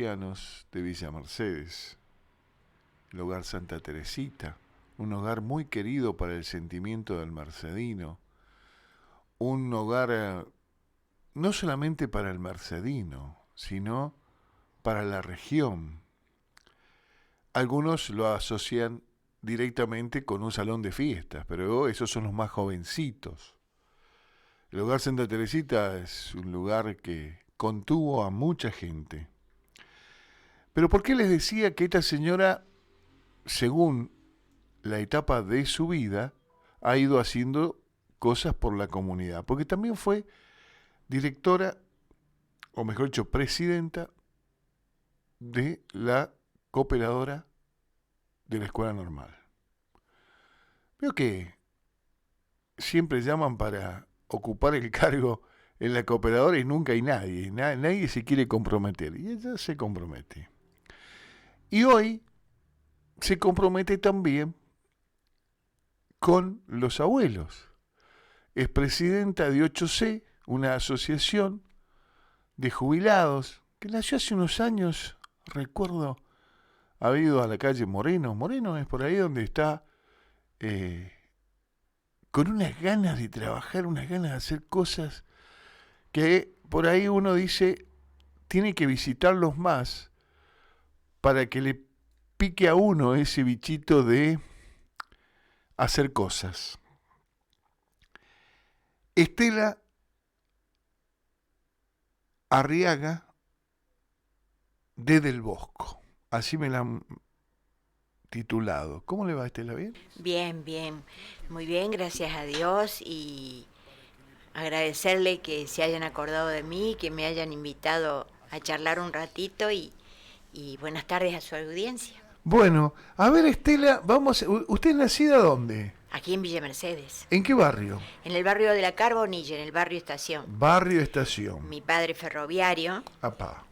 ancianos de Villa Mercedes, el Hogar Santa Teresita, un hogar muy querido para el sentimiento del mercedino, un hogar no solamente para el mercedino, sino para la región. Algunos lo asocian directamente con un salón de fiestas, pero esos son los más jovencitos. El Hogar Santa Teresita es un lugar que contuvo a mucha gente. Pero ¿por qué les decía que esta señora, según la etapa de su vida, ha ido haciendo cosas por la comunidad? Porque también fue directora, o mejor dicho, presidenta de la cooperadora de la Escuela Normal. Veo que siempre llaman para ocupar el cargo en la cooperadora y nunca hay nadie. Nadie se quiere comprometer. Y ella se compromete. Y hoy se compromete también con los abuelos. Es presidenta de 8C, una asociación de jubilados que nació hace unos años. Recuerdo haber ido a la calle Moreno. Moreno es por ahí donde está, con unas ganas de trabajar, unas ganas de hacer cosas que por ahí uno dice, tiene que visitarlos más para que le pique a uno ese bichito de hacer cosas. Estela Arriaga de Del Bosco, así me la han titulado. ¿Cómo le va, Estela? ¿Bien? Bien, bien, muy bien, gracias a Dios, y agradecerle que se hayan acordado de mí, que me hayan invitado a charlar un ratito y buenas tardes a su audiencia. Bueno, a ver, Estela, ¿usted es nacida dónde? Aquí en Villa Mercedes. ¿En qué barrio? En el barrio de la Carbonilla, en el barrio Estación. Barrio Estación. Mi padre ferroviario. Apá.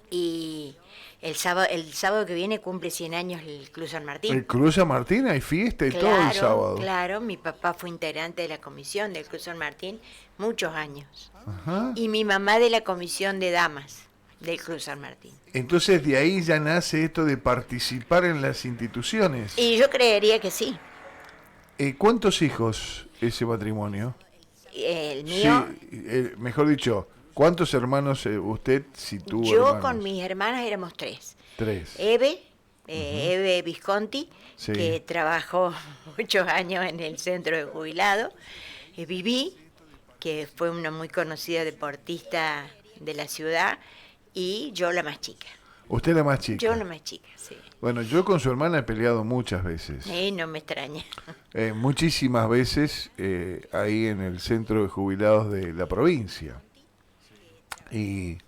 Y el sábado que viene cumple 100 años el Club San Martín. El Club San Martín, hay fiesta y claro, todo el sábado. Claro, mi papá fue integrante de la comisión del Club San Martín muchos años. Ajá. Y mi mamá de la comisión de damas del Club San Martín. Entonces de ahí ya nace esto de participar en las instituciones. Y yo creería que sí. ¿Cuántos hijos ese matrimonio? El mío. Sí, mejor dicho, ¿cuántos hermanos usted, si tuvo Yo hermanos? con mis hermanas éramos tres. 3. Eve Visconti, sí, que trabajó muchos años en el centro de jubilados. Viví, que fue una muy conocida deportista de la ciudad. Y yo la más chica. ¿Usted la más chica? Yo la más chica, sí. Bueno, yo con su hermana he peleado muchas veces. No me extraña. Muchísimas veces ahí en el centro de jubilados de la provincia. Y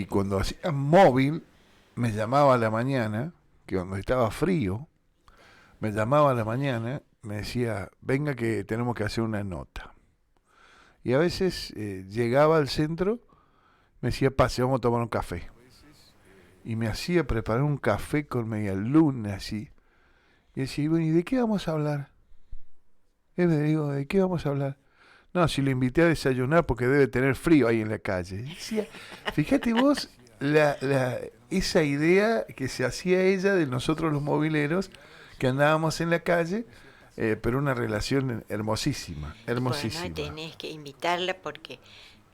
cuando hacía móvil, me llamaba a la mañana, que cuando estaba frío, me llamaba a la mañana, me decía, venga que tenemos que hacer una nota. Y a veces llegaba al centro, me decía, pase, vamos a tomar un café. Y me hacía preparar un café con media luna, así. Y decía, bueno, ¿y de qué vamos a hablar? Le digo, ¿de qué vamos a hablar? No, si lo invité a desayunar porque debe tener frío ahí en la calle. Y decía, fíjate vos esa idea que se hacía ella de nosotros los mobileros, que andábamos en la calle, pero una relación hermosísima, hermosísima. Bueno, tenés que invitarla porque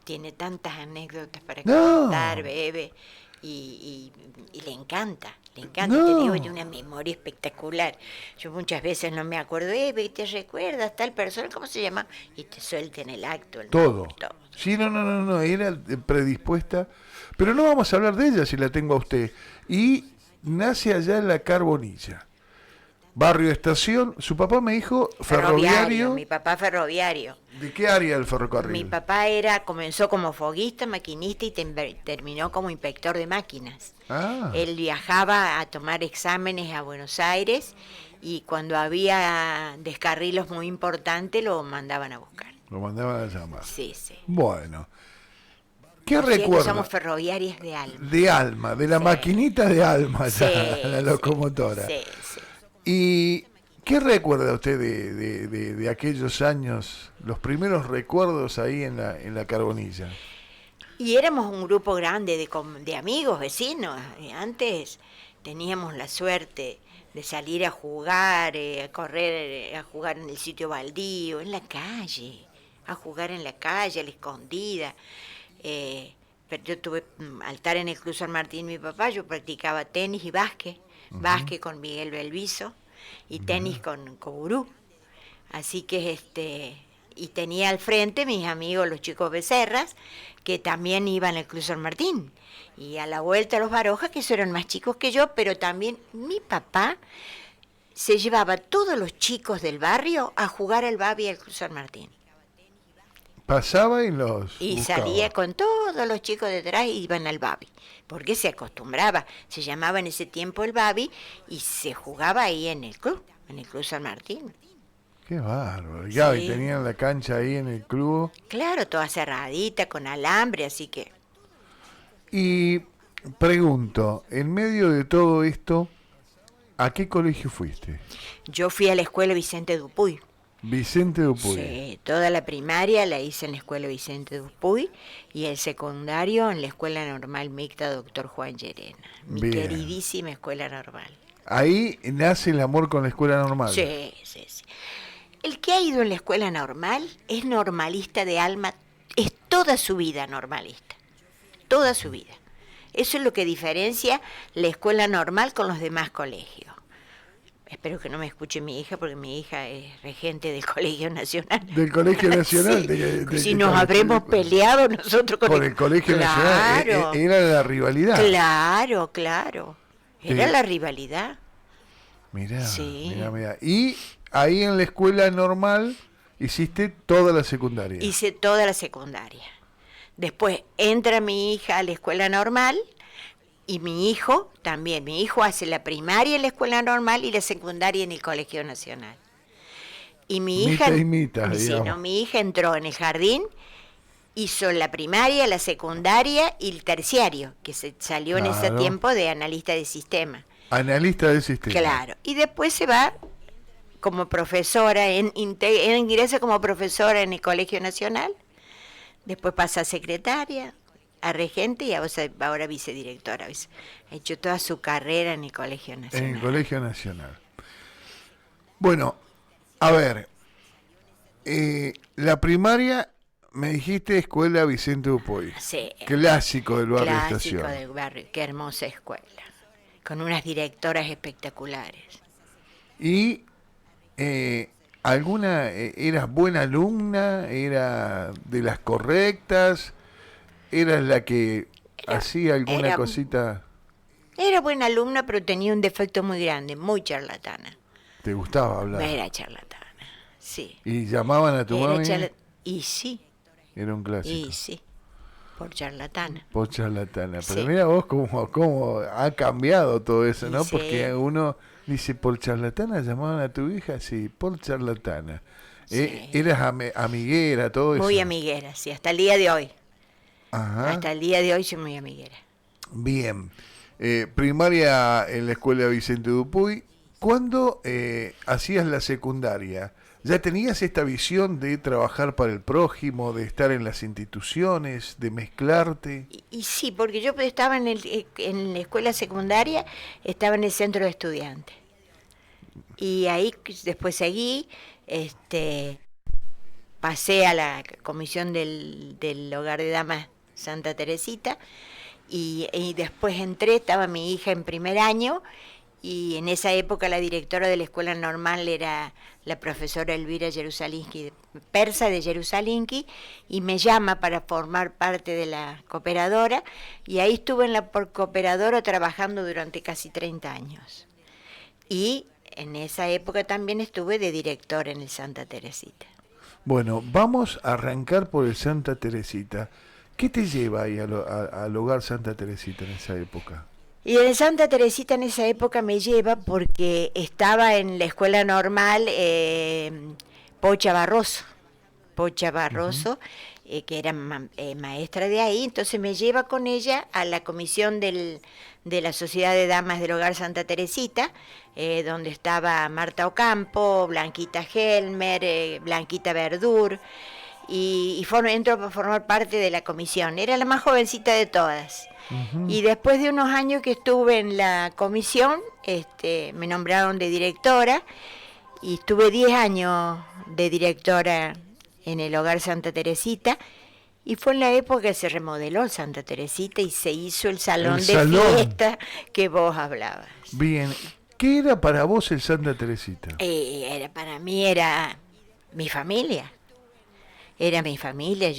tiene tantas anécdotas para contar, bebé, y le encanta, tiene una memoria espectacular. Yo muchas veces no me acuerdo, ¿te recuerdas tal persona? ¿Cómo se llama? Y te suelta en el acto. Todo. Sí, no, era predispuesta. Pero no vamos a hablar de ella si la tengo a usted. Y nace allá en la Carbonilla. Barrio Estación, su papá me dijo ferroviario. Mi papá ferroviario. ¿De qué área del ferrocarril? Mi papá comenzó como foguista, maquinista y terminó como inspector de máquinas. Él viajaba a tomar exámenes a Buenos Aires y cuando había descarrilos muy importantes lo mandaban a buscar. Lo mandaban a llamar. Sí. Bueno. ¿Qué recuerda? Somos ferroviarias de alma. De alma, de la maquinita de alma, la locomotora. Sí. ¿Y qué recuerda usted de aquellos años, los primeros recuerdos ahí en la Carbonilla? Y éramos un grupo grande de amigos, vecinos. Antes teníamos la suerte de salir a jugar, a correr, a jugar en el sitio baldío, en la calle, a jugar en la calle, a la escondida. Pero yo tuve, al estar en el Club San Martín, mi papá, yo practicaba tenis y básquet, básquet con Miguel Belviso y tenis con Coburú. Así que y tenía al frente mis amigos los chicos Becerras, que también iban al Club San Martín. Y a la vuelta los Barojas, que eran más chicos que yo, pero también mi papá se llevaba a todos los chicos del barrio a jugar al Babi al Club San Martín. Pasaba y los Y buscaba. salía con todos los chicos detrás y iban al Babi. Porque se acostumbraba, se llamaba en ese tiempo el Babi y se jugaba ahí en el Club San Martín. Qué bárbaro. Ya, Sí. y tenían la cancha ahí en el club. Claro, toda cerradita, con alambre, así que... Y pregunto, en medio de todo esto, ¿a qué colegio fuiste? Yo fui a la escuela Vicente Dupuy. Vicente Dupuy. Sí, toda la primaria la hice en la escuela Vicente Dupuy y el secundario en la escuela normal mixta Doctor Juan Llerena. Mi Bien. queridísima escuela normal. Ahí nace el amor con la escuela normal. Sí, sí, sí. El que ha ido en la escuela normal es normalista de alma, es toda su vida normalista, toda su vida. Eso es lo que diferencia la escuela normal con los demás colegios. Espero que no me escuche mi hija, porque mi hija es regente del Colegio Nacional. Del Colegio Nacional. Sí, si nos habremos peleado nosotros con por el Colegio Nacional. Era la rivalidad. Claro, claro. Era la rivalidad. Mirá, Sí. mirá. Y ahí en la escuela normal hiciste toda la secundaria. Hice toda la secundaria. Después entra mi hija a la escuela normal y mi hijo también. Mi hijo hace la primaria en la escuela normal y la secundaria en el Colegio Nacional. Y mi hija, Mitad, sí, digamos. no, mi hija entró en el jardín, hizo la primaria, la secundaria y el terciario, que se salió en ese Claro. tiempo de analista de sistema. Analista del sistema. Claro. Y después se va como profesora, ingresa como profesora en el Colegio Nacional, después pasa a secretaria, a regente y ahora vicedirectora. Ha hecho toda su carrera en el Colegio Nacional. En el Colegio Nacional. Bueno, a ver. La primaria, me dijiste, escuela Vicente Dupuy. Sí. Clásico del barrio Clásico Estación. del barrio. Qué hermosa escuela. Con unas directoras espectaculares. Y alguna, ¿eras buena alumna? ¿Era de las correctas? ¿Eras la que hacía alguna era- cosita? Era buena alumna, pero tenía un defecto muy grande, muy charlatana. ¿Te gustaba hablar? Era charlatana, sí. ¿Y llamaban a tu Era mami? Y sí, Era un clásico. y sí, por charlatana. Por charlatana. Pero Sí. mira vos cómo ha cambiado todo eso, ¿no? Sí. Porque uno dice, ¿por charlatana llamaban a tu hija? Sí, por charlatana. Sí. ¿Eras amiguera, todo eso? Muy amiguera, sí, hasta el día de hoy. Ajá. Hasta el día de hoy soy muy amiguera. Bien. Primaria en la escuela Vicente Dupuy. ¿Cuándo hacías la secundaria? ¿Ya tenías esta visión de trabajar para el prójimo, de estar en las instituciones, de mezclarte? Y sí, porque yo estaba en la escuela secundaria, estaba en el centro de estudiantes. Y ahí después seguí, pasé a la comisión del Hogar de Damas Santa Teresita, y después entré, estaba mi hija en primer año, y en esa época la directora de la escuela normal era la profesora Elvira Jerusalinski, persa de Jerusalinski, y me llama para formar parte de la cooperadora, y ahí estuve en la cooperadora trabajando durante casi 30 años. Y en esa época también estuve de directora en el Santa Teresita. Bueno, vamos a arrancar por el Santa Teresita. ¿Qué te lleva ahí al hogar Santa Teresita en esa época? Y en el Santa Teresita en esa época me lleva porque estaba en la escuela normal Pocha Barroso, que era maestra de ahí, entonces me lleva con ella a la comisión de la Sociedad de Damas del Hogar Santa Teresita, donde estaba Marta Ocampo, Blanquita Helmer, Blanquita Verdur, entró para formar parte de la comisión. Era la más jovencita de todas. Ujú. Y después de unos años que estuve en la comisión, me nombraron de directora y estuve 10 años de directora en el Hogar Santa Teresita. Y fue en la época que se remodeló el Santa Teresita y se hizo el salón de fiesta que vos hablabas. Bien, ¿qué era para vos el Santa Teresita? Para mí era mi familia. Era mi familia,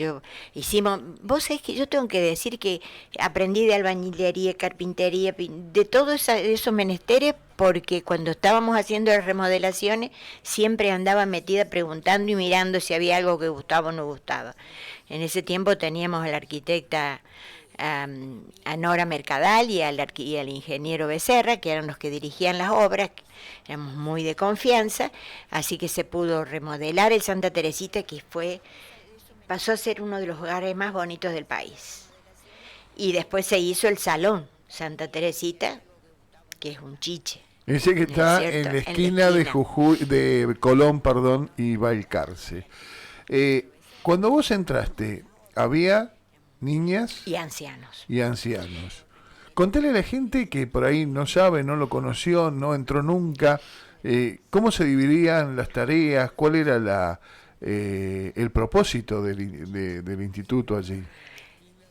vos sabés que yo tengo que decir que aprendí de albañilería, carpintería, de todos esos menesteres, porque cuando estábamos haciendo las remodelaciones siempre andaba metida preguntando y mirando si había algo que gustaba o no gustaba. En ese tiempo teníamos a la arquitecta a Nora Mercadal y al ingeniero Becerra, que eran los que dirigían las obras, éramos muy de confianza, así que se pudo remodelar el Santa Teresita, que pasó a ser uno de los hogares más bonitos del país. Y después se hizo el Salón Santa Teresita, que es un chiche. Ese que está en la esquina de Jujuy, de Colón, y Balcarce. Cuando vos entraste, había niñas y ancianos. Contale a la gente que por ahí no sabe, no lo conoció, no entró nunca, cómo se dividían las tareas, cuál era el propósito del instituto allí.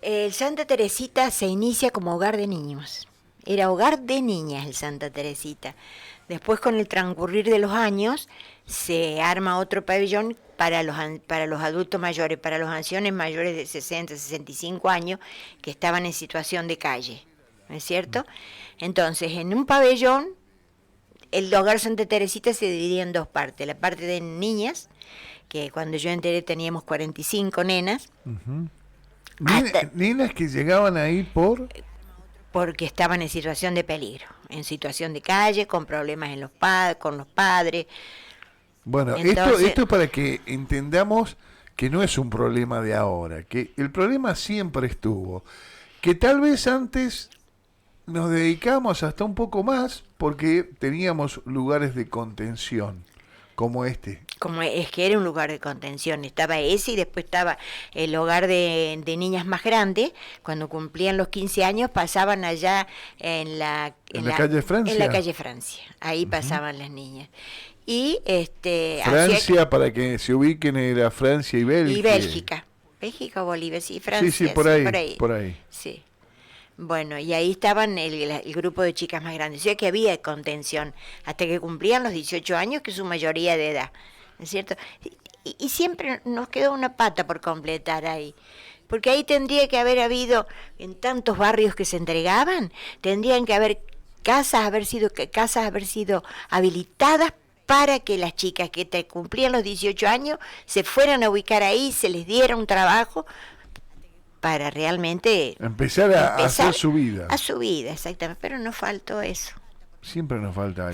El Santa Teresita se inicia como hogar de niños. Era hogar de niñas el Santa Teresita. Después, con el transcurrir de los años, se arma otro pabellón para los adultos mayores, para los ancianos mayores de 60, 65 años que estaban en situación de calle, ¿no es cierto? Entonces, en un pabellón, el hogar Santa Teresita se dividía en dos partes. La parte de niñas, que cuando yo entré teníamos 45 nenas. Uh-huh. Nenas que llegaban ahí porque estaban en situación de peligro, en situación de calle, con problemas con los padres. Bueno, entonces, esto es para que entendamos que no es un problema de ahora, que el problema siempre estuvo, que tal vez antes nos dedicamos hasta un poco más porque teníamos lugares de contención, como este. Como es que era un lugar de contención, estaba ese y después estaba el hogar de niñas más grandes. Cuando cumplían los 15 años pasaban allá en la calle Francia. En la calle Francia, ahí pasaban las niñas. Y Francia, para que se ubiquen, era Francia y Bélgica. Y Bélgica o Bolivia, sí, Francia. Sí, por ahí. Sí. Bueno, y ahí estaban el grupo de chicas más grandes. O sea que había contención hasta que cumplían los 18 años, que es su mayoría de edad, ¿no es cierto? Y siempre nos quedó una pata por completar ahí. Porque ahí tendría que haber habido, en tantos barrios que se entregaban, tendrían que haber haber sido habilitadas para que las chicas que cumplían los 18 años se fueran a ubicar ahí, se les diera un trabajo para realmente empezar a hacer su vida. A su vida, exactamente. Pero nos faltó eso. Siempre nos falta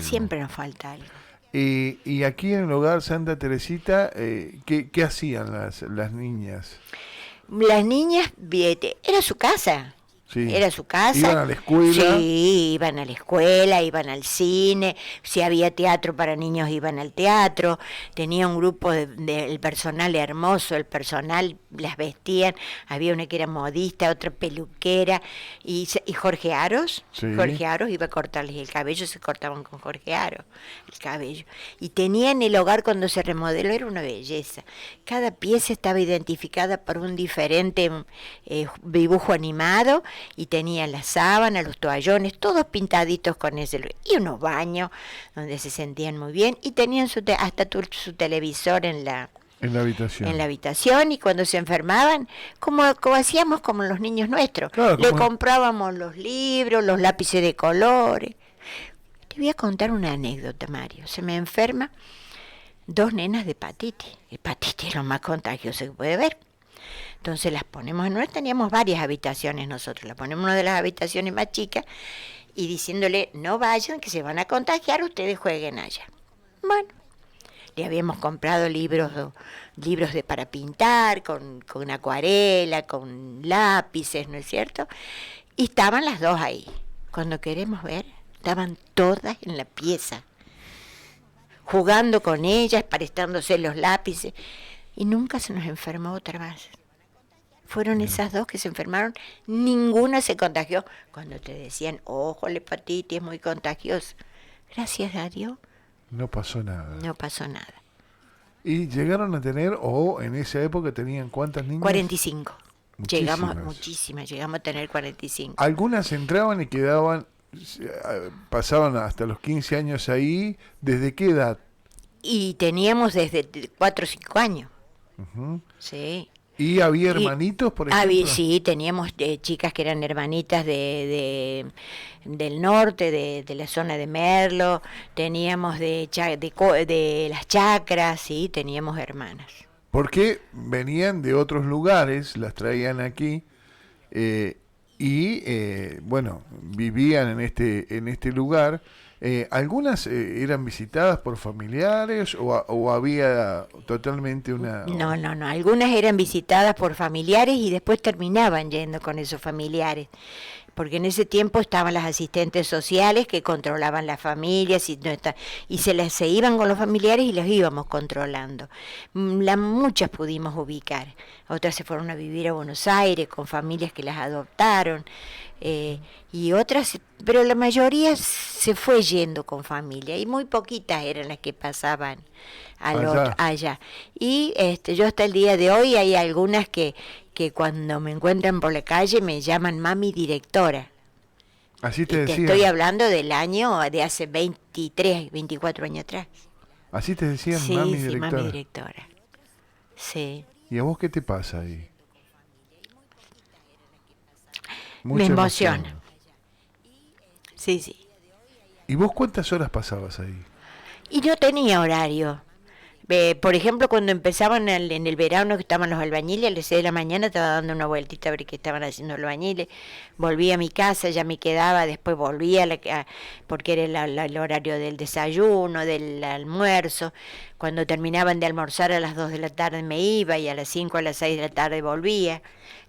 algo. Y aquí en el hogar Santa Teresita, ¿qué hacían las niñas? Las niñas, era su casa. Sí. Era su casa. ¿Iban a la escuela? Sí, iban a la escuela, iban al cine. Si había teatro para niños, iban al teatro. Tenía un grupo el personal hermoso, el personal las vestían. Había una que era modista, otra peluquera. Y Jorge Aros, sí. Jorge Aros iba a cortarles el cabello, se cortaban con Jorge Aros el cabello. Y tenían el hogar cuando se remodeló, era una belleza. Cada pieza estaba identificada por un diferente dibujo animado. Y tenía las sábanas, los toallones, todos pintaditos con ese. Y unos baños donde se sentían muy bien. Y tenían hasta su televisor en la habitación. Y cuando se enfermaban, como hacíamos como los niños nuestros. Claro, le comprábamos los libros, los lápices de colores. Te voy a contar una anécdota, Mario. Se me enferma 2 nenas de hepatitis. Hepatitis es lo más contagioso que puede haber. Entonces las ponemos teníamos varias habitaciones nosotros, las ponemos en una de las habitaciones más chicas y diciéndole, no vayan, que se van a contagiar, ustedes jueguen allá. Bueno, le habíamos comprado libros para pintar, con acuarela, con lápices, ¿no es cierto? Y estaban las 2 ahí. Cuando queremos ver, estaban todas en la pieza, jugando con ellas, prestándose los lápices. y nunca se nos enfermó otra vez. Fueron esas dos que se enfermaron, ninguna se contagió. Cuando te decían, ojo, la hepatitis es muy contagiosa. Gracias a Dios, No pasó nada. no pasó nada. ¿Y llegaron a tener, o en esa época tenían cuántas niñas? 45. Muchísimas. Llegamos a tener 45. Algunas entraban y quedaban, pasaban hasta los 15 años ahí. ¿Desde qué edad? Y teníamos desde 4 o 5 años. Uh-huh. Sí. ¿Y había hermanitos, por ejemplo? Sí, teníamos chicas que eran hermanitas del norte, de la zona de Merlo, teníamos de las Chacras, sí, teníamos hermanas. Porque venían de otros lugares, las traían aquí, bueno, vivían en este lugar. ¿Algunas eran visitadas por familiares o había totalmente una...? No, algunas eran visitadas por familiares y después terminaban yendo con esos familiares, porque en ese tiempo estaban las asistentes sociales que controlaban las familias y se iban con los familiares y los íbamos controlando. Muchas pudimos ubicar, otras se fueron a vivir a Buenos Aires con familias que las adoptaron, y otras, pero la mayoría se fue yendo con familia y muy poquitas eran las que pasaban allá. Y yo hasta el día de hoy hay algunas que cuando me encuentran por la calle me llaman mami directora. Así te decían. Te estoy hablando del año de hace 23, 24 años atrás. Así te decían, sí, mami sí, directora. Mami directora. Sí. ¿Y a vos qué te pasa ahí? Me emociona. Sí. ¿Y vos cuántas horas pasabas ahí? Y no tenía horario. Por ejemplo, cuando empezaban en el verano, que estaban los albañiles, a las 6 de la mañana estaba dando una vueltita a ver qué estaban haciendo los albañiles. Volvía a mi casa, ya me quedaba, después volvía porque era el horario del desayuno, del almuerzo. Cuando terminaban de almorzar a las 2 de la tarde me iba y a las 5 a las 6 de la tarde volvía.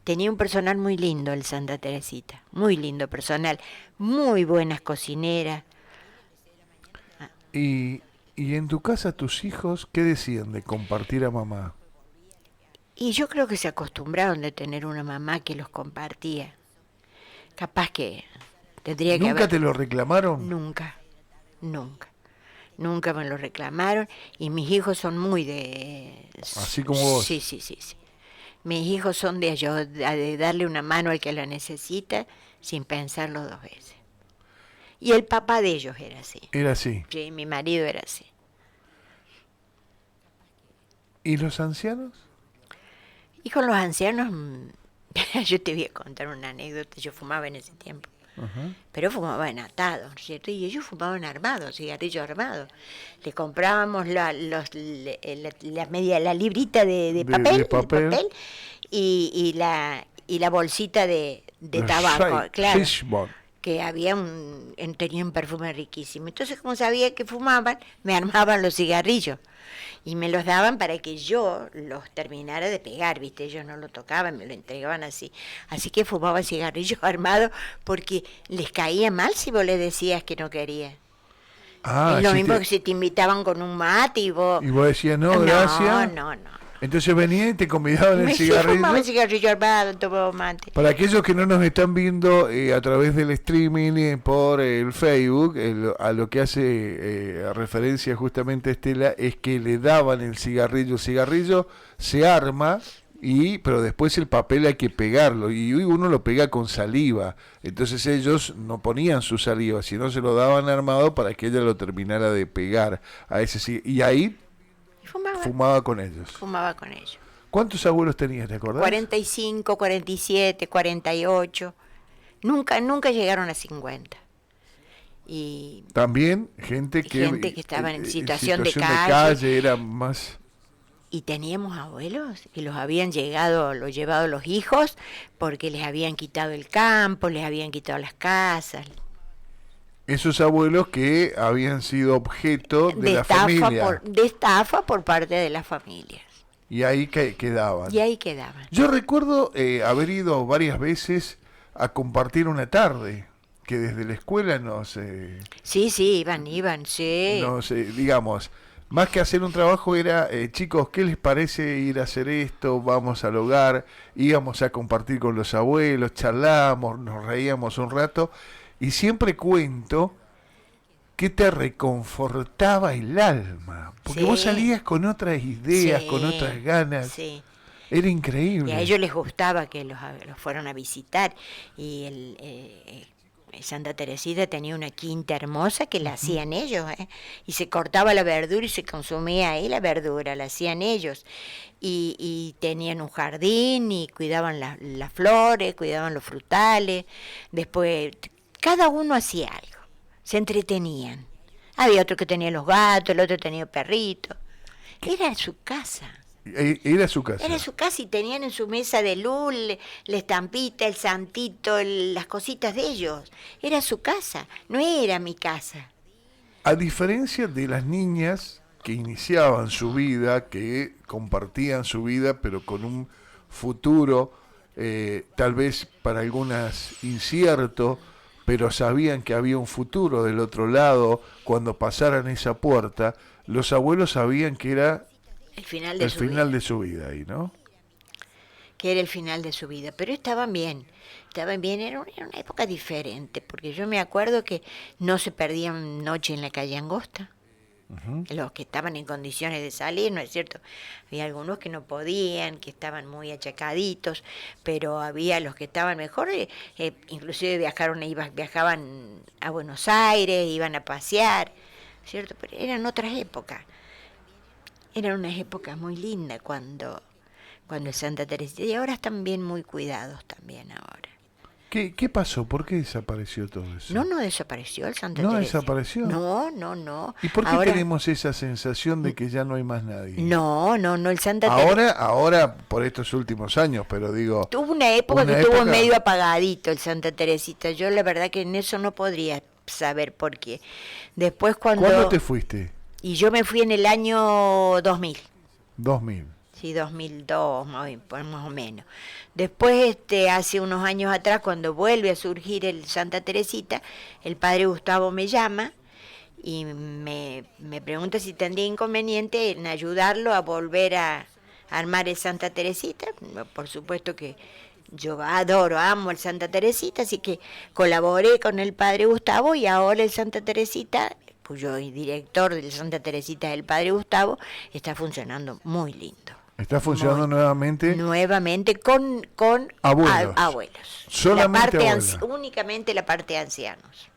Tenía un personal muy lindo el Santa Teresita, muy lindo personal, muy buenas cocineras. ¿Y en tu casa tus hijos qué decían de compartir a mamá? Y yo creo que se acostumbraron de tener una mamá que los compartía. Capaz que tendría que ¿Nunca te lo reclamaron? Nunca me lo reclamaron y mis hijos son muy Así como vos. Sí. Mis hijos son de darle una mano al que la necesita sin pensarlo 2 veces. Y el papá de ellos era así. Era así. Sí, mi marido era así. ¿Y los ancianos? Y con los ancianos, yo te voy a contar una anécdota. Yo fumaba en ese tiempo. Uh-huh. Pero fumaba en atado, ¿no es cierto? Y ellos fumaban armados, cigarrillos armados. Le comprábamos la librita de papel y la bolsita de tabaco, claro. Que tenía un perfume riquísimo. Entonces, como sabía que fumaban, me armaban los cigarrillos y me los daban para que yo los terminara de pegar, ¿viste? Ellos no lo tocaban, me lo entregaban así. Así que fumaba cigarrillos armados porque les caía mal si vos le decías que no querías. Es lo mismo que si te invitaban con un mate y vos... Y vos decías, no, gracias. No. Entonces venían y te convidaban el cigarrillo. Fumaba el cigarrillo armado, tomaba mate. Para aquellos que no nos están viendo a través del streaming por el Facebook, a lo que hace referencia justamente Estela, es que le daban el cigarrillo se arma, pero después el papel hay que pegarlo, y uno lo pega con saliva. Entonces ellos no ponían su saliva, sino se lo daban armado para que ella lo terminara de pegar a ese cigarrillo. Y ahí fumaba con ellos. ¿Cuántos abuelos tenías, te acordás? 45, 47, 48. Nunca llegaron a 50. Y también gente que estaba en situación de calle. Era más... Y teníamos abuelos que los habían llevado los hijos porque les habían quitado el campo, les habían quitado las casas. Esos abuelos que habían sido objeto de la familia. De estafa por parte de las familias. Y ahí quedaban. Yo recuerdo haber ido varias veces a compartir una tarde, que desde la escuela Sí, iban, sí. Digamos, Más que hacer un trabajo era, chicos, ¿qué les parece ir a hacer esto? Vamos al hogar, íbamos a compartir con los abuelos, charlábamos, nos reíamos un rato y siempre cuento que te reconfortaba el alma, porque vos Sí, salías con otras ideas, con sí, otras ganas, sí. era Y a increíble. ellos les gustaba que los fueran a visitar. Y Santa Teresita tenía una quinta hermosa que la Ujú. hacían ellos, ¿eh? Y se cortaba la verdura y se consumía ahí la verdura, la hacían ellos. Y tenían un jardín y cuidaban las flores, cuidaban los frutales. Después, cada uno hacía algo, se entretenían. Había otro que tenía los gatos, el otro tenía perritos. Era su casa. Era su Era casa. su casa y tenían en su mesa de luz la estampita, el santito, las cositas de ellos. Era su casa, no era mi casa. A diferencia de las niñas que iniciaban su vida, que compartían su vida, pero con un futuro tal vez para algunas incierto, pero sabían que había un futuro del otro lado cuando pasaran esa puerta, los abuelos sabían que era El final de el su vida. final de su vida ahí, ¿no? Que era el final de su vida. Pero estaban bien, era una época diferente, porque yo me acuerdo que no se perdían noche en la calle Angosta. Ujú. Los que estaban en condiciones de salir, ¿no es cierto? Había algunos que no podían, que estaban muy achacaditos, pero había los que estaban mejor, inclusive viajaban a Buenos Aires, iban a pasear, ¿cierto? Pero eran otras épocas, eran unas épocas muy lindas cuando el Santa Teresita, y ahora están bien muy cuidados también ahora. ¿Qué pasó? ¿Por qué desapareció todo eso? No, no desapareció el Santa ¿No Teresita. desapareció? No, no, no. ¿Y por qué Ahora, tenemos esa sensación de que ya no hay más nadie? no, no, no, el Santa Teresita. Ahora, por estos últimos años, pero digo, Tuvo una época que una estuvo época, medio apagadito el Santa Teresita. Yo la verdad que en eso no podría saber por qué. Después ¿cuándo cuando... te fuiste? Y yo me fui en el año 2000. 2000. Sí, 2002 más o menos. Después, hace unos años atrás, cuando vuelve a surgir el Santa Teresita, el padre Gustavo me llama y me pregunta si tendría inconveniente en ayudarlo a volver a armar el Santa Teresita. Por supuesto que yo adoro, amo el Santa Teresita, así que colaboré con el padre Gustavo y ahora el Santa Teresita, cuyo director del Santa Teresita es el padre Gustavo, está funcionando muy lindo. Está funcionando Muy nuevamente con abuelos. abuelos. Solamente abuelos. Únicamente la parte de ancianos.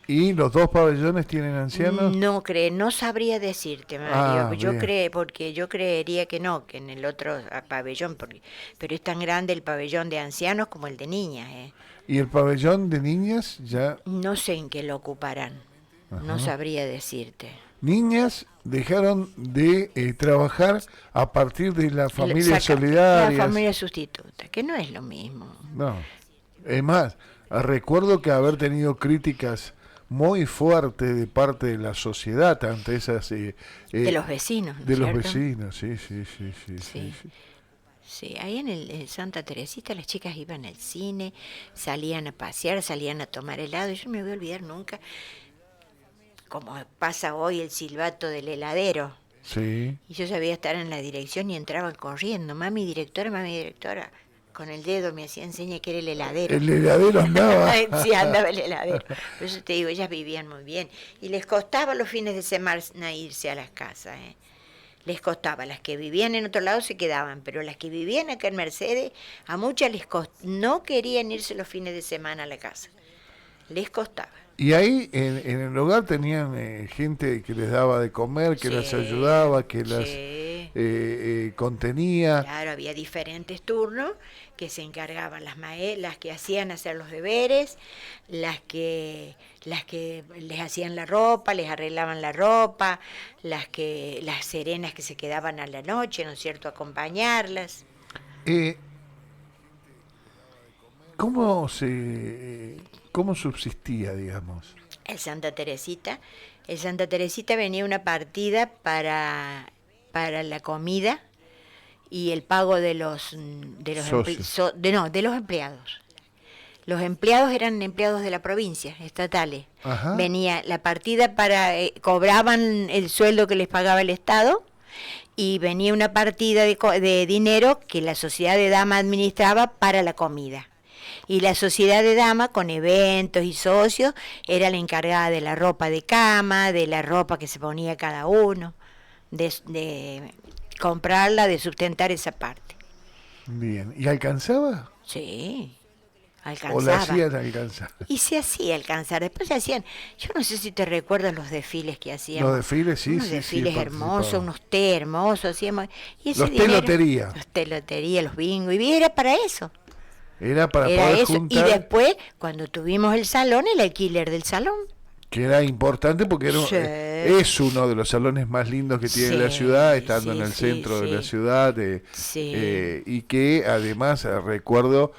¿Y los dos pabellones tienen ancianos? No sabría decirte, Mario. Ah, bien. Porque yo creería que no, que en el otro pabellón, pero es tan grande el pabellón de ancianos como el de niñas, ¿eh? ¿Y el pabellón de niñas ya? No sé en qué lo ocuparán, no Ajá. sabría decirte. Niñas dejaron de trabajar a partir de las familias La solidarias. familia sustituta, que no es lo mismo. No. Es más, recuerdo que haber tenido críticas muy fuertes de parte de la sociedad ante esas De los vecinos, ¿no es de los cierto? vecinos, sí, sí, sí, sí, sí, Sí. sí. Sí, ahí en el Santa Teresita las chicas iban al cine, salían a pasear, salían a tomar helado. Yo no me voy a olvidar nunca, como pasa hoy el silbato del heladero. Sí. Y yo sabía estar en la dirección y entraban corriendo. Mami directora. Con el dedo me hacía enseña que era el heladero. El heladero andaba. Sí, andaba el heladero. Por eso te digo, ellas vivían muy bien. Y les costaba los fines de semana irse a las casas, ¿eh? Les costaba. Las que vivían en otro lado se quedaban, pero las que vivían acá en Mercedes, a muchas no querían irse los fines de semana a la casa. Les costaba. Y ahí en el hogar tenían gente que les daba de comer, que las Sí, ayudaba, que las sí. contenía. Claro, había diferentes turnos que se encargaban las que hacían hacer los deberes, las que les hacían la ropa, les arreglaban la ropa, las serenas que se quedaban a la noche, ¿no es cierto?, acompañarlas. Eh, ¿Cómo cómo subsistía, digamos? El Santa Teresita, el Santa Teresita venía una partida para la comida y el pago de los Socios. de los empleados. Los empleados eran empleados de la provincia, estatales. Ajá. Venía la partida para, cobraban el sueldo que les pagaba el Estado, y venía una partida de dinero que la sociedad de dama administraba para la comida. Y la sociedad de dama, con eventos y socios, era la encargada de la ropa de cama, de la ropa que se ponía cada uno, de comprarla, de sustentar esa parte. Bien. ¿Y alcanzaba? Sí, ¿O alcanzaba. la hacían alcanzar? Y se hacía alcanzar. Después se hacían, yo no sé si te recuerdas los desfiles que hacíamos. Los desfiles, sí, unos sí, desfiles sí, hermosos, participaba. unos té hermosos hacíamos. Y ese Los té dinero, lotería. Los té lotería, los bingos. Y era para eso. Era para Era poder eso. juntar, Y después, cuando tuvimos el salón, el alquiler del salón. que era importante porque era, Sí. es uno de los salones más lindos que tiene Sí, la ciudad, estando sí, en el sí, centro de la sí. ciudad, Sí. y que además recuerdo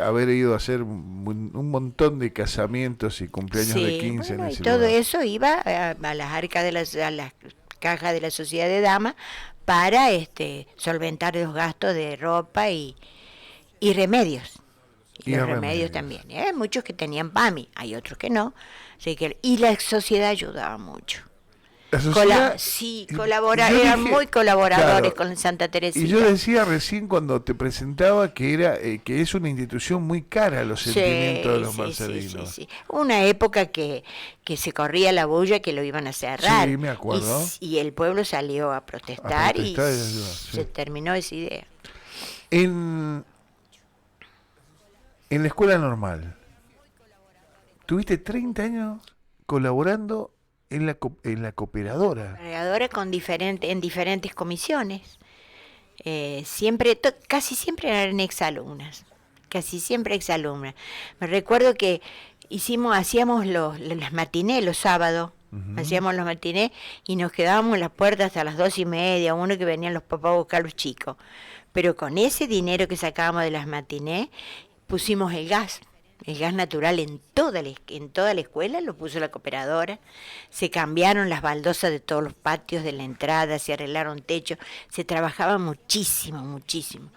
haber ido a hacer un montón de casamientos y cumpleaños de 15 bueno, en y ese todo lugar. eso iba a las arcas a las cajas de la sociedad de damas para solventar los gastos de ropa y remedios. Y Y los remedios. remedios también. Hay muchos que tenían PAMI, hay otros que no. Así que, y la sociedad ayudaba mucho. La sociedad, Sí, yo dije, eran muy colaboradores claro, con Santa Teresita. y yo decía recién cuando te presentaba que era que es una institución muy cara a los sentimientos de los marcelinos. Sí. Una época que se corría la bulla que lo iban a cerrar. Sí, me acuerdo. Y el pueblo salió a protestar, A protestar y y ayudar, sí. se terminó esa idea. En la escuela normal, tuviste 30 años colaborando en la cooperadora. Cargadores en diferentes comisiones. Casi siempre eran exalumnas. Casi siempre exalumnas. Me recuerdo que hacíamos las matinés los sábados. Ujú. Hacíamos los matinés y nos quedábamos en las puertas hasta las 2:30, uno que venían los papás a buscar a los chicos. Pero con ese dinero que sacábamos de las matinés, pusimos el gas natural en toda la escuela, lo puso la cooperadora. Se cambiaron las baldosas de todos los patios de la entrada, se arreglaron techos, se trabajaba muchísimo, muchísimo.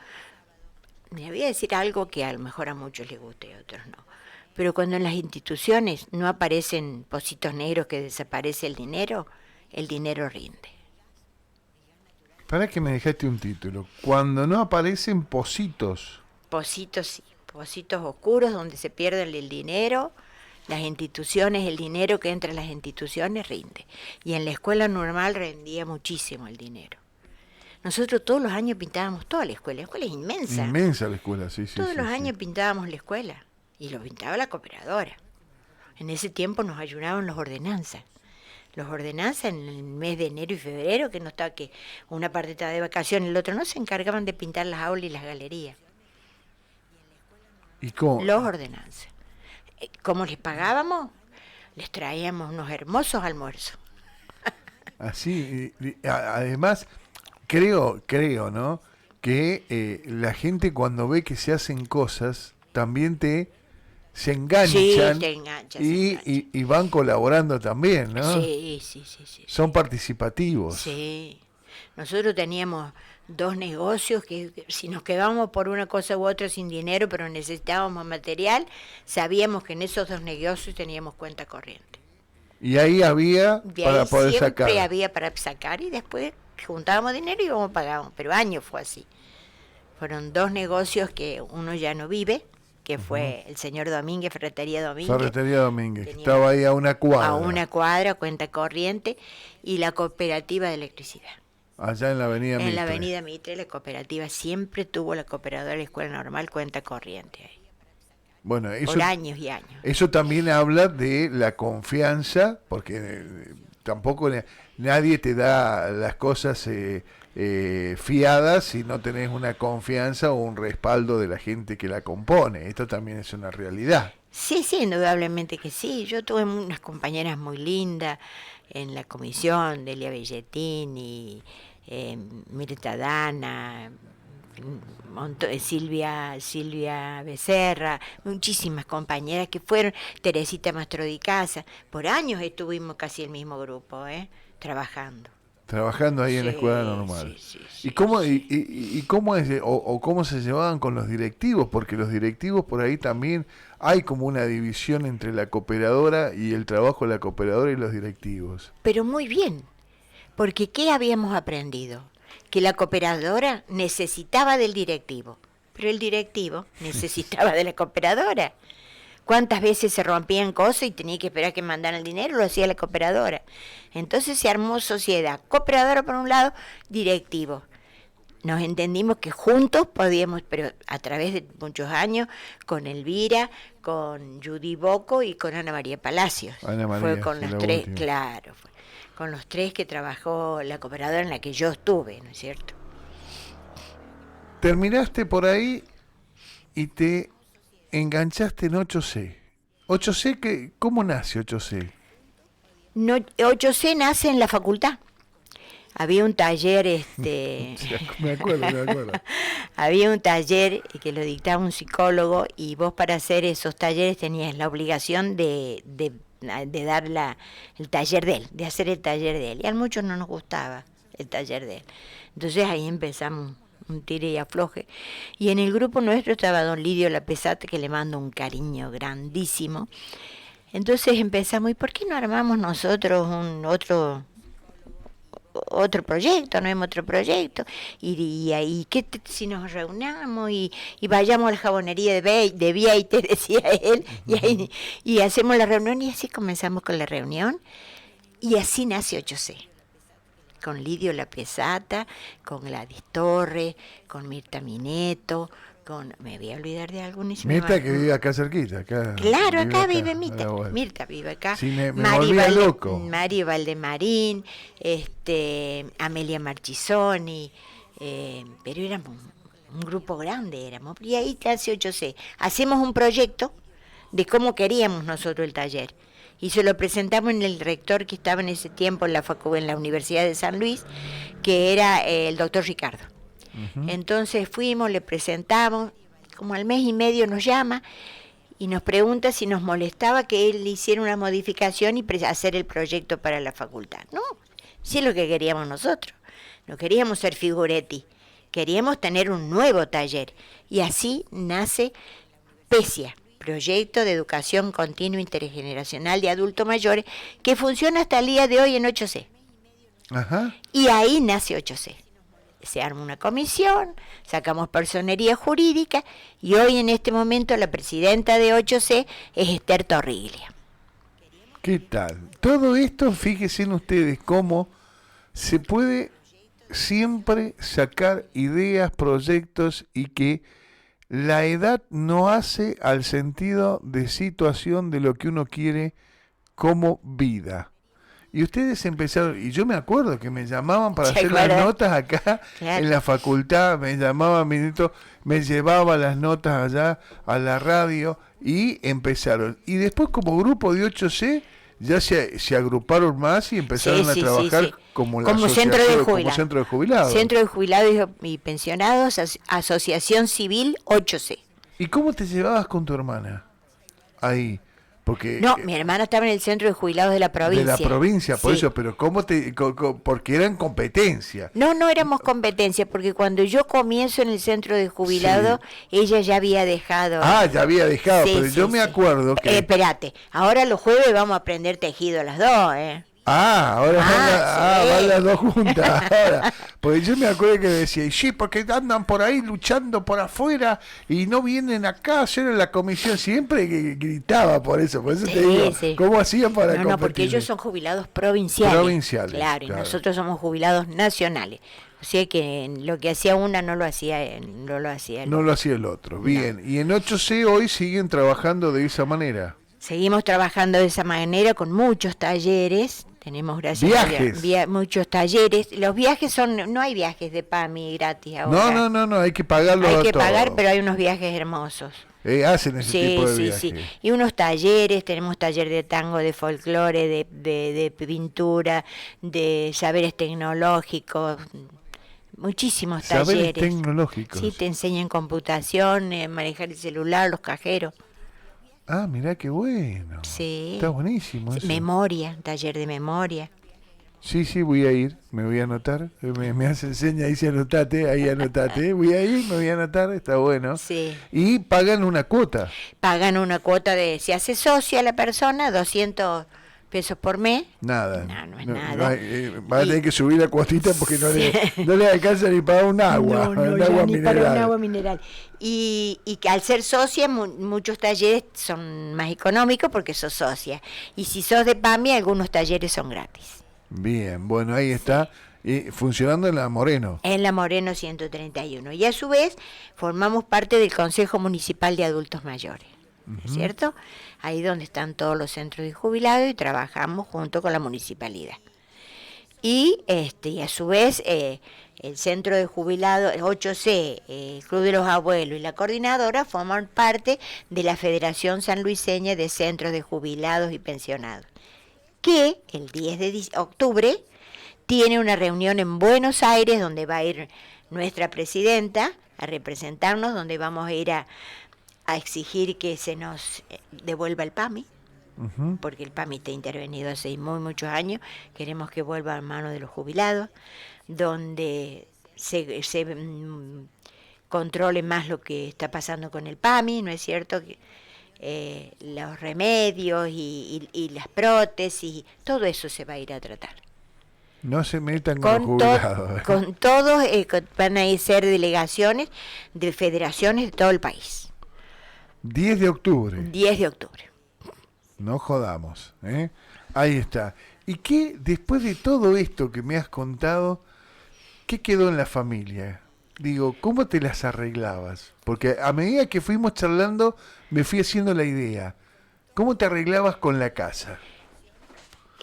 Me voy a decir algo que a lo mejor a muchos les gusta y a otros no. Pero cuando en las instituciones no aparecen pocitos negros que desaparece el dinero rinde. Para que me dejaste un título. Cuando no aparecen pocitos. Pocitos, sí, pocitos oscuros donde se pierde el dinero, las instituciones, el dinero que entra en las instituciones rinde. Y en la escuela normal rendía muchísimo el dinero. Nosotros todos los años pintábamos toda la escuela es inmensa. Inmensa la escuela, sí, sí. Todos sí, los sí. años pintábamos la escuela y lo pintaba la cooperadora. En ese tiempo nos ayudaban los ordenanzas. Los ordenanzas en el mes de enero y febrero, que no estaba, que una parte estaba de vacaciones, el otro no, se encargaban de pintar las aulas y las galerías. ¿Y cómo? Los ordenanzas. ¿Cómo les pagábamos? Les traíamos unos hermosos almuerzos. Así, además, creo, ¿no? Que la gente cuando ve que se hacen cosas, también se enganchan, Sí, te enganchas, y van colaborando también, ¿no? Sí. Son participativos. Sí. Nosotros teníamos 2 negocios que si nos quedábamos por una cosa u otra sin dinero, pero necesitábamos material, sabíamos que en esos 2 negocios teníamos cuenta corriente. Y ahí había De para ahí poder siempre sacar. había para sacar y después juntábamos dinero y íbamos pagábamos. Pero años fue así. Fueron 2 negocios que uno ya no vive, que fue el señor Domínguez, Ferretería Domínguez. Ferretería Domínguez, Tenía estaba ahí a una cuadra. A una cuadra, cuenta corriente, y la cooperativa de electricidad. Allá en la avenida En Mitre. la avenida Mitre, la cooperativa siempre tuvo la cooperadora de la escuela normal cuenta corriente ahí. Bueno, eso, Por años y años. eso también habla de la confianza, porque tampoco nadie te da las cosas fiadas si no tenés una confianza o un respaldo de la gente que la compone. Esto también es una realidad. Sí, indudablemente que sí. Yo tuve unas compañeras muy lindas en la comisión, Delia Belletini, Mirta Dana, Silvia Becerra, muchísimas compañeras que fueron, Teresita Mastro di Casa. Por años estuvimos casi el mismo grupo, trabajando. trabajando ahí en la escuela normal. ¿Y cómo, y cómo es, o cómo se llevaban con los directivos? Porque los directivos por ahí también hay como una división entre la cooperadora y el trabajo de la cooperadora y los directivos. Pero muy bien, porque ¿qué habíamos aprendido? Que la cooperadora necesitaba del directivo, pero el directivo necesitaba de la cooperadora. ¿Cuántas veces se rompían cosas y tenía que esperar que mandaran el dinero? Lo hacía la cooperadora. Entonces se armó sociedad, cooperadora por un lado, directivo. Nos entendimos que juntos podíamos, pero a través de muchos años, con Elvira, con Judy Bocco y con Ana María Palacios. Ana María, fue con los tres, claro, fue con los tres que trabajó la cooperadora en la que yo estuve, ¿no es cierto? Terminaste por ahí y te enganchaste en 8C. 8C, ¿cómo nace 8C? No, 8C nace en la facultad. Había un taller, Me acuerdo. Había un taller que lo dictaba un psicólogo y vos para hacer esos talleres tenías la obligación de dar el taller de él, de hacer el taller de él. Y a muchos no nos gustaba el taller de él. Entonces ahí empezamos un tire y afloje. Y en el grupo nuestro estaba don Lidio Lapesate, que le mando un cariño grandísimo. Entonces empezamos, ¿y por qué no armamos nosotros otro proyecto, no es otro proyecto? Y ahí, si nos reunamos y vayamos a la jabonería de Vieites, decía él, y hacemos la reunión, y así comenzamos con la reunión, y así nace 8C. Con Lidio Lapesata, con Gladys Torres, con Mirta Mineto, me voy a olvidar de algún. Mirta que vive acá cerquita. Claro, acá vive Mirta. Bueno. Mirta vive acá. Sí, me volvía loco. Mari Valdemarín, Amelia Marchisoni, pero éramos un grupo grande, y ahí hace 8C. Hacemos un proyecto de cómo queríamos nosotros el taller. Y se lo presentamos en el rector que estaba en ese tiempo en la Universidad de San Luis, que era el doctor Ricardo. Uh-huh. Entonces fuimos, le presentamos, como al mes y medio nos llama y nos pregunta si nos molestaba que él hiciera una modificación y hacer el proyecto para la facultad. No, sí es lo que queríamos nosotros. No queríamos ser figuretti, queríamos tener un nuevo taller. Y así nace PESIA, Proyecto de Educación Continua Intergeneracional de Adultos Mayores, que funciona hasta el día de hoy en 8C. Ajá. Y ahí nace 8C. Se arma una comisión, sacamos personería jurídica, y hoy en este momento la presidenta de 8C es Esther Torriglia. ¿Qué tal? Todo esto, fíjense en ustedes cómo se puede siempre sacar ideas, proyectos, y que la edad no hace al sentido de situación de lo que uno quiere como vida. Y ustedes empezaron, y yo me acuerdo que me llamaban para hacer las notas acá, claro, en la facultad, me llamaba Minuto, me llevaba las notas allá a la radio, y empezaron. Y después, como grupo de 8C, ya se agruparon más y empezaron a trabajar como centro de jubilados. Como centro de jubilados. Centro de jubilados y pensionados, Asociación Civil 8C. ¿Y cómo te llevabas con tu hermana ahí? Porque, no, mi hermana estaba en el centro de jubilados de la provincia. De la provincia, por eso, pero porque eran competencia. No éramos competencia, porque cuando yo comienzo en el centro de jubilados, ella ya había dejado. Ya había dejado, pero yo me acuerdo que... espérate, ahora los jueves vamos a aprender tejido las dos, Ahora van las dos juntas. Ahora, porque yo me acuerdo que decía, y sí, porque andan por ahí luchando por afuera y no vienen acá a hacer la comisión. Siempre que gritaba por eso te digo, ¿cómo hacían para competir? No, porque ellos son jubilados provinciales. Claro, y nosotros somos jubilados nacionales. O sea que lo que hacía una no lo hacía el otro. No lo hacía el otro, bien. No. Y en 8C hoy siguen trabajando de esa manera. Seguimos trabajando de esa manera con muchos talleres. Tenemos, gracias viajes. A Dios, muchos talleres. Los viajes no hay viajes de PAMI gratis ahora. No, hay que pagarlo. Hay que pagar, pero hay unos viajes hermosos. Hacen ese tipo de viajes. Sí. Y unos talleres, tenemos taller de tango, de folclore, de pintura, de saberes tecnológicos, muchísimos talleres. Saberes tecnológicos. Sí, te enseñan computación, manejar el celular, los cajeros. Mirá qué bueno. Sí. Está buenísimo eso. Memoria, taller de memoria. Sí, sí, voy a ir, me voy a anotar. Me hace seña, dice anotate, ahí anotate. Voy a ir, me voy a anotar, está bueno. Sí. Y pagan una cuota. Pagan una cuota de, si hace socia la persona, 200 pesos por mes. Nada. No, no es nada. Va a tener que subir la cuotita porque Sí. no le alcanza ni para un agua, No, un ya agua ni mineral. para un agua mineral. Y que al ser socia, muchos talleres son más económicos porque sos socia. Y si sos de PAMI, algunos talleres son gratis. Bien, bueno, ahí está. Funcionando en la Moreno. En la Moreno 131. Y a su vez, formamos parte del Consejo Municipal de Adultos Mayores. ¿No es cierto? Ahí donde están todos los centros de jubilados y trabajamos junto con la municipalidad. Y a su vez, el centro de jubilados 8C, el Club de los Abuelos y la coordinadora forman parte de la Federación Sanluiseña de Centros de Jubilados y Pensionados, que el 10 de octubre tiene una reunión en Buenos Aires donde va a ir nuestra presidenta a representarnos, donde vamos a ir a exigir que se nos devuelva el PAMI, porque el PAMI está intervenido hace muchos años, queremos que vuelva a manos de los jubilados, donde se controle más lo que está pasando con el PAMI, ¿no es cierto? Los remedios y las prótesis, todo eso se va a ir a tratar. No se metan con los jubilados. Con todos van a ser delegaciones de federaciones de todo el país. 10 de octubre. 10 de octubre. No jodamos, ¿eh? Ahí está. ¿Y qué, después de todo esto que me has contado, qué quedó en la familia? Digo, ¿cómo te las arreglabas? Porque a medida que fuimos charlando, me fui haciendo la idea. ¿Cómo te arreglabas con la casa?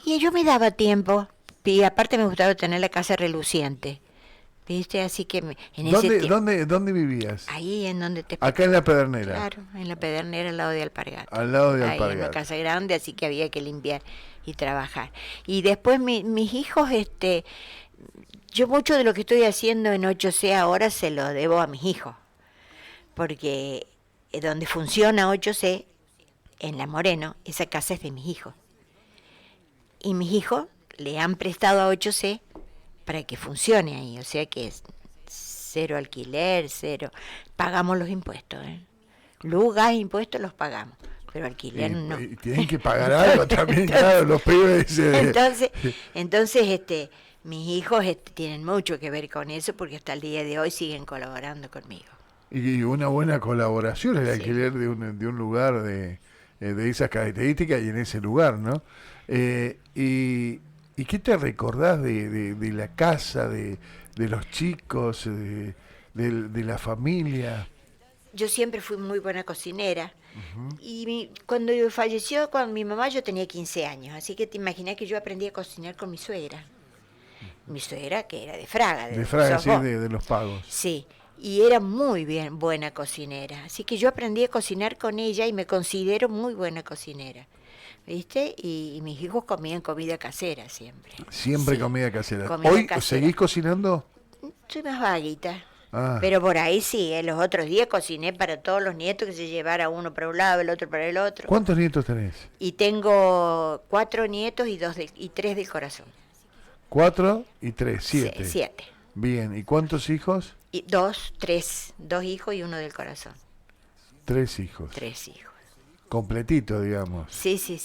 Y yo me daba tiempo. Y aparte me gustaba tener la casa reluciente. ¿Viste? Así que ¿Dónde vivías? Ahí en donde te... Acá en la Pedernera. Claro, en la Pedernera al lado de Alpargatas. Al lado de Ahí, Alpargatas. en una casa grande, así que había que limpiar y trabajar. Y después mis hijos, yo mucho de lo que estoy haciendo en 8C ahora se lo debo a mis hijos. Porque donde funciona 8C, en La Moreno, esa casa es de mis hijos. Y mis hijos le han prestado a 8C para que funcione ahí, o sea que es cero alquiler, cero. Pagamos los impuestos, luz, gas, impuestos los pagamos, pero alquiler no. Y tienen que pagar algo también, entonces, claro, los pibes. Entonces, mis hijos tienen mucho que ver con eso porque hasta el día de hoy siguen colaborando conmigo. Y una buena colaboración el alquiler de un lugar de esas características y en ese lugar, ¿no? ¿Y qué te recordás de la casa, de los chicos, de la familia? Yo siempre fui muy buena cocinera. Y cuando falleció mi mamá yo tenía 15 años, así que te imaginas que yo aprendí a cocinar con mi suegra. Mi suegra que era de Fraga. De Fraga, sí, de Los Pagos. Sí, y era muy buena cocinera. Así que yo aprendí a cocinar con ella y me considero muy buena cocinera. ¿Viste? Y mis hijos comían comida casera siempre. Siempre, sí. Comida casera. ¿Hoy seguís cocinando? Soy más vaguita. Ah. Pero por ahí sí, los otros días cociné para todos los nietos, que se llevara uno para un lado, el otro para el otro. ¿Cuántos nietos tenés? Y tengo 4 nietos y 3 del corazón. 4 y 3, 7. 7. Bien, ¿y cuántos hijos? 2 hijos y 1 del corazón. 3 hijos. 3 hijos. Completito, digamos. Sí. Sí.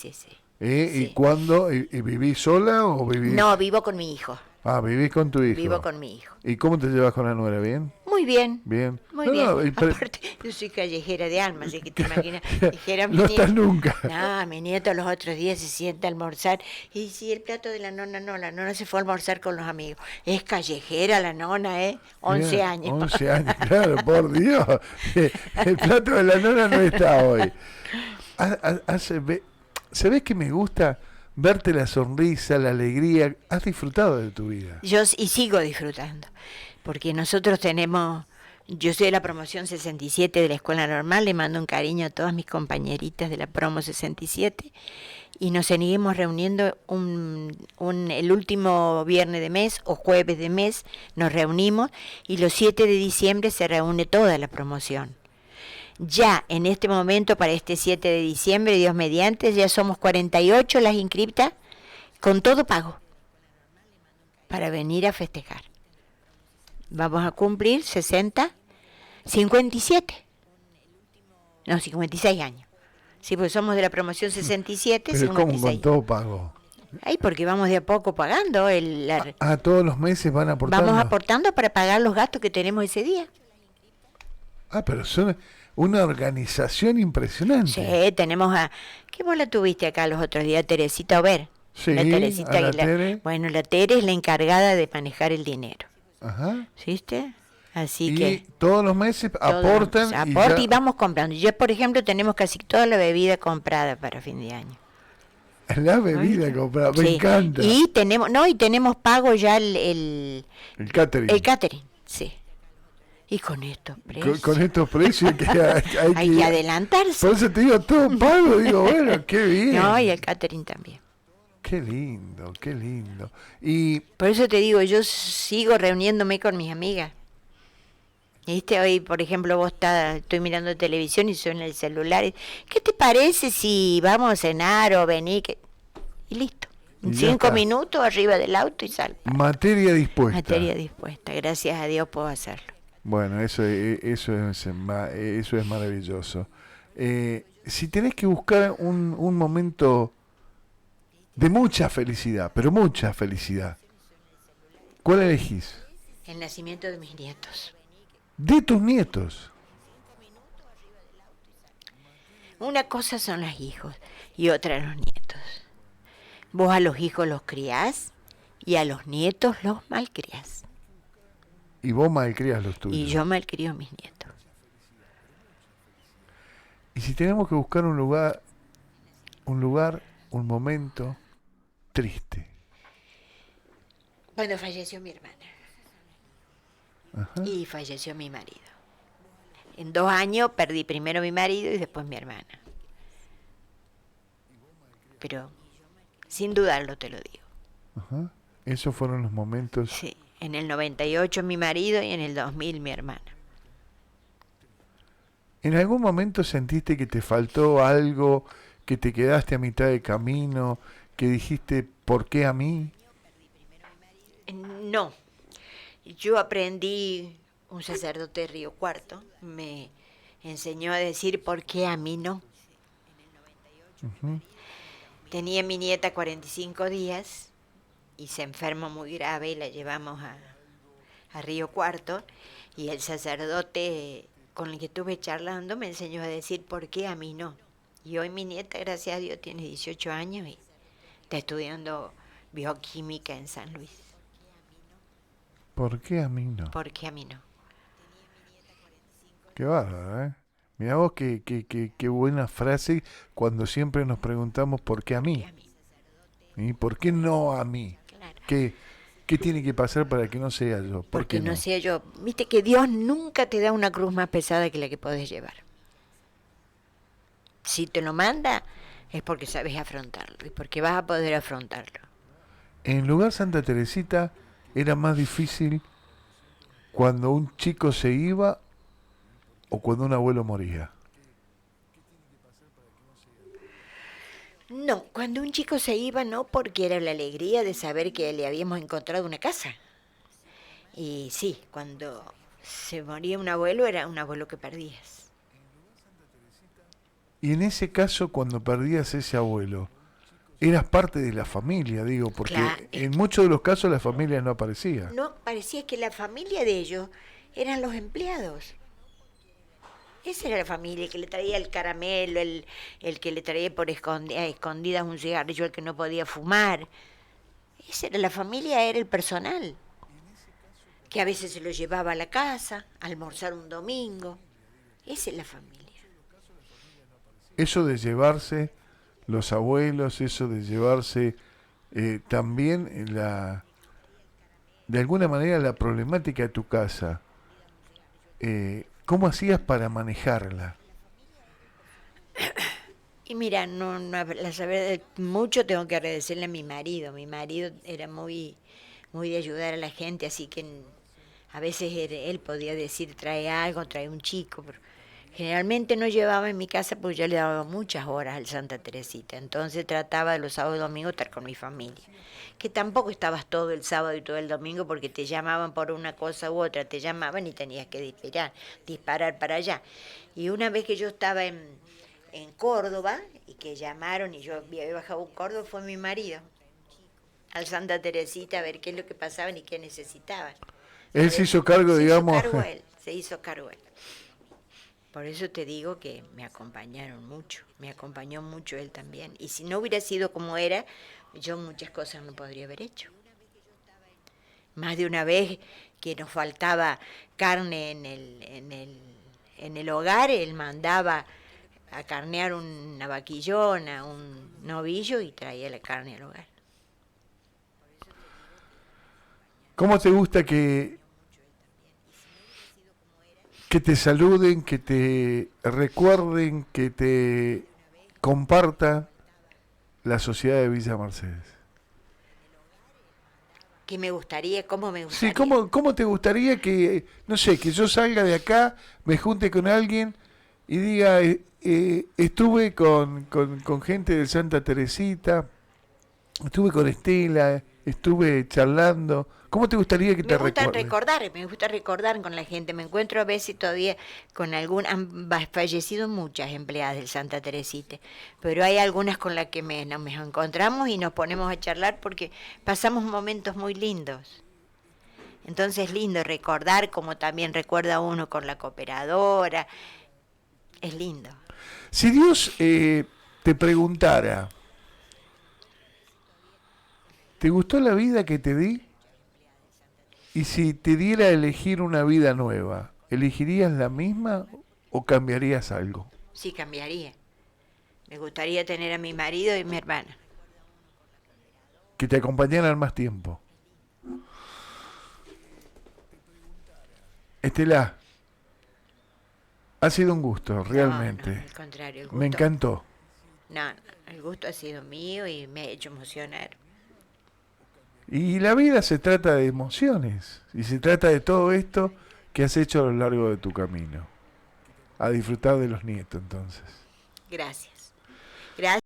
¿Y cuándo? ¿Y vivís sola o vivís...? No, vivo con mi hijo. Ah, vivís con tu hijo. Vivo con mi hijo. ¿Y cómo te llevas con la nuera? ¿Bien? Muy bien. Bien. Muy bien. Aparte, yo soy callejera de alma, así que te imaginas. No estás nunca. No, mi nieto los otros días se sienta a almorzar y si el plato de la nona se fue a almorzar con los amigos. Es callejera la nona, 11 bien, años. 11 años, claro, por Dios. El plato de la nona no está hoy. ¿Sabés que me gusta? Verte la sonrisa, la alegría. ¿Has disfrutado de tu vida? Yo sigo disfrutando, porque nosotros yo soy de la promoción 67 de la Escuela Normal, le mando un cariño a todas mis compañeritas de la promo 67, y nos seguimos reuniendo el último viernes de mes o jueves de mes, nos reunimos, y los 7 de diciembre se reúne toda la promoción. Ya en este momento, para este 7 de diciembre, Dios mediante, ya somos 48 las inscriptas, con todo pago. para venir a festejar. Vamos a cumplir 57. No, 56 años. Sí, porque somos de la promoción 67, Pero ¿cómo 56. con todo pago? Ay, porque vamos de a poco pagando. Todos los meses van aportando. Vamos aportando para pagar los gastos que tenemos ese día. Pero son una organización impresionante. Sí, tenemos ¿qué vos la tuviste acá los otros días? Teresita Ober. Sí, La Teresita a la Aguilar. Tere. Bueno, la Tere es la encargada de manejar el dinero. Ajá. ¿Viste? Así Y que todos los meses aportan. y vamos comprando. Yo, por ejemplo, tenemos casi toda la bebida comprada para fin de año. La bebida comprada, me encanta. Y tenemos pago ya el catering. El catering, sí. Y con estos precios. Con estos precios que hay que adelantarse. Por eso te digo, todo pago. Digo, bueno, qué bien. No, y el catering también. Qué lindo, qué lindo. Y por eso te digo, yo sigo reuniéndome con mis amigas. ¿Viste? Hoy, por ejemplo, estoy mirando televisión y suena el celular. ¿Qué te parece si vamos a cenar o venir? Y listo. En 5 minutos arriba del auto y salgo. Materia dispuesta. Materia dispuesta. Gracias a Dios puedo hacerlo. Bueno, eso es maravilloso. Si tenés que buscar un momento de mucha felicidad, pero mucha felicidad, ¿cuál elegís? El nacimiento de mis nietos. De tus nietos. Una cosa son los hijos y otra los nietos. Vos a los hijos los criás y a los nietos los malcriás. Y vos malcriás los tuyos. Y yo malcrio a mis nietos. Y si tenemos que buscar un lugar, un momento triste. Cuando falleció mi hermana. Ajá. Y falleció mi marido. En 2 años perdí primero mi marido y después mi hermana. Pero sin dudarlo te lo digo. Ajá. Esos fueron los momentos. Sí, en el 98 mi marido y en el 2000 mi hermana. ¿En algún momento sentiste que te faltó algo, que te quedaste a mitad de camino, que dijiste, ¿por qué a mí? No. Yo aprendí, un sacerdote de Río Cuarto me enseñó a decir ¿por qué a mí no? Uh-huh. Tenía mi nieta 45 días y se enfermó muy grave y la llevamos a Río Cuarto y el sacerdote con el que estuve charlando me enseñó a decir ¿por qué a mí no? Y hoy mi nieta, gracias a Dios, tiene 18 años y está estudiando bioquímica en San Luis. ¿Por qué a mí no? ¿Por qué a mí no? Qué bárbaro, ¿eh? Mirá vos qué buena frase cuando siempre nos preguntamos ¿por qué a mí? ¿Y por qué no a mí? Claro. ¿Qué tiene que pasar para que no sea yo? Porque no sea yo. Viste que Dios nunca te da una cruz más pesada que la que podés llevar. Si te lo manda es porque sabes afrontarlo y porque vas a poder afrontarlo. En lugar Santa Teresita era más difícil cuando un chico se iba o cuando un abuelo moría. No, cuando un chico se iba no, porque era la alegría de saber que le habíamos encontrado una casa. Y sí, cuando se moría un abuelo era un abuelo que perdías. Y en ese caso, cuando perdías ese abuelo, eras parte de la familia, digo, porque claro, en muchos de los casos la familia no aparecía. No, parecía que la familia de ellos eran los empleados. Esa era la familia, el que le traía el caramelo, el que le traía por escondidas un cigarrillo, el que no podía fumar. Esa era la familia, era el personal, que a veces se lo llevaba a la casa, a almorzar un domingo. Esa es la familia. Eso de llevarse los abuelos, eso de llevarse también de alguna manera la problemática de tu casa. ¿Cómo hacías para manejarla? Y mira, la verdad, mucho tengo que agradecerle a mi marido. Mi marido era muy de ayudar a la gente, así que a veces él podía decir, trae algo, trae un chico. Pero Generalmente no llevaba en mi casa porque yo le daba muchas horas al Santa Teresita, entonces trataba de los sábados y domingos estar con mi familia. Que tampoco estabas todo el sábado y todo el domingo porque te llamaban por una cosa u otra, te llamaban y tenías que disparar para allá. Y una vez que yo estaba en Córdoba y que llamaron y yo había bajado a Córdoba, fue mi marido al Santa Teresita a ver qué es lo que pasaban y qué necesitaban. Él se hizo cargo, digamos. Se hizo cargo él. Por eso te digo que me acompañaron mucho, me acompañó mucho él también. Y si no hubiera sido como era, yo muchas cosas no podría haber hecho. Más de una vez que nos faltaba carne en el hogar, él mandaba a carnear una vaquillona, un novillo y traía la carne al hogar. ¿Cómo te gusta que te saluden, que te recuerden, que te comparta la sociedad de Villa Mercedes? ¿Qué me gustaría? ¿Cómo me gustaría? Sí, ¿cómo te gustaría que, no sé, que yo salga de acá, me junte con alguien y diga, estuve con gente del Santa Teresita, estuve con Estela, estuve charlando? ¿Cómo te gustaría que te recuerden? Me gusta recordar con la gente. Me encuentro a veces todavía con han fallecido muchas empleadas del Santa Teresita, pero hay algunas con las que nos encontramos y nos ponemos a charlar porque pasamos momentos muy lindos. Entonces es lindo recordar, como también recuerda uno con la cooperadora. Es lindo. Si Dios te preguntara, ¿te gustó la vida que te di? Y si te diera a elegir una vida nueva, ¿elegirías la misma o cambiarías algo? Sí, cambiaría. Me gustaría tener a mi marido y mi hermana. Que te acompañaran más tiempo. Estela, ha sido un gusto, realmente. No, al contrario, el gusto. Me encantó. No, el gusto ha sido mío y me ha hecho emocionar. Y la vida se trata de emociones, y se trata de todo esto que has hecho a lo largo de tu camino. A disfrutar de los nietos, entonces. Gracias. Gracias.